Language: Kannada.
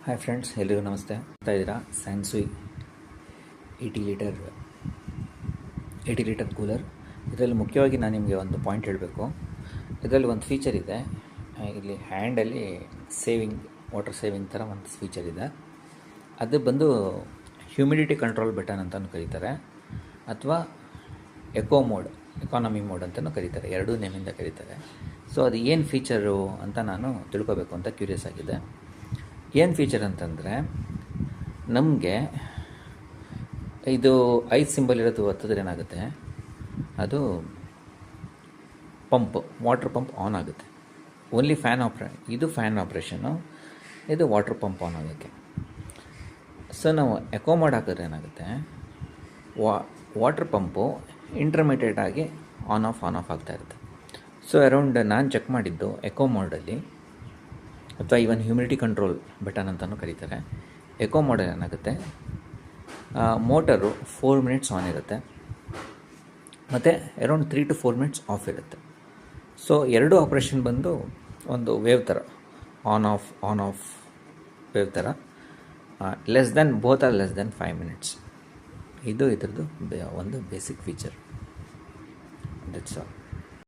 ಹಾಯ್ ಫ್ರೆಂಡ್ಸ್, ಎಲ್ರಿಗೂ ನಮಸ್ತೆ. ಇದ್ದೀರಾ ಸ್ಯಾನ್ಸುಯ್ 80 ಲೀಟರ್ ಕೂಲರ್. ಇದರಲ್ಲಿ ಮುಖ್ಯವಾಗಿ ನಾನು ನಿಮಗೆ ಒಂದು ಪಾಯಿಂಟ್ ಹೇಳಬೇಕು. ಇದರಲ್ಲಿ ಒಂದು ಫೀಚರ್ ಇದೆ. ಇಲ್ಲಿ ಹ್ಯಾಂಡಲ್ಲಿ ವಾಟರ್ ಸೇವಿಂಗ್ ಥರ ಒಂದು ಫೀಚರ್ ಇದೆ. ಅದು ಬಂದು ಹ್ಯೂಮಿಡಿಟಿ ಕಂಟ್ರೋಲ್ ಬಟನ್ ಅಂತಲೂ ಕರೀತಾರೆ, ಅಥವಾ ಎಕಾನಮಿ ಮೋಡ್ ಅಂತಲೂ ಕರೀತಾರೆ. ಎರಡೂ ನೇಮಿಂದ ಕರೀತಾರೆ. ಸೊ ಅದು ಏನು ಫೀಚರು ಅಂತ ನಾನು ತಿಳ್ಕೊಬೇಕು ಅಂತ ಕ್ಯೂರಿಯಸ್ ಆಗಿದೆ. ಏನು ಫೀಚರ್ ಅಂತಂದರೆ, ನಮಗೆ ಇದು 5 ಸಿಂಬಲ್ ಇರೋದು ಒತ್ತಿದ್ರೆ ಏನಾಗುತ್ತೆ, ಅದು ವಾಟರ್ ಪಂಪ್ ಆನ್ ಆಗುತ್ತೆ. ಓನ್ಲಿ ಇದು ಫ್ಯಾನ್ ಆಪ್ರೇಷನ್ನು, ಇದು ವಾಟರ್ ಪಂಪ್ ಆನ್ ಆಗೋಕ್ಕೆ. ಸೊ ನಾವು ಎಕೋ ಮೋಡ್ ಹಾಕಿದ್ರೆ ಏನಾಗುತ್ತೆ, ವಾಟರ್ ಪಂಪು ಇಂಟರ್ಮಿಡಿಯೇಟ್ ಆಗಿ ಆನ್ ಆಫ್ ಆಗ್ತಾ ಇರುತ್ತೆ. ಸೊ ಅರೌಂಡ್ ನಾನು ಚೆಕ್ ಮಾಡಿದ್ದು ಎಕೋ ಮೋಡಲ್ಲಿ, ಅಥವಾ ಈವನ್ ಹ್ಯೂಮಿಡಿಟಿ ಕಂಟ್ರೋಲ್ ಬಟನ್ ಅಂತಲೂ ಕರೀತಾರೆ. ಎಕೋ ಮೋಡಲ್ ಏನಾಗುತ್ತೆ, ಮೋಟರು 4 ಮಿನಿಟ್ಸ್ ಆನ್ ಇರುತ್ತೆ, ಮತ್ತು ಅರೌಂಡ್ 3 to 4 ಮಿನಿಟ್ಸ್ ಆಫ್ ಇರುತ್ತೆ. ಸೊ ಎರಡೂ ಆಪ್ರೇಷನ್ ಬಂದು ಒಂದು ವೇವ್ ಥರ, ಆನ್ ಆಫ್ ವೇವ್ ಥರ. Both are less than 5 minutes. ಇದು ಇದ್ರದ್ದು ಒಂದು ಬೇಸಿಕ್ ಫೀಚರ್. That's all.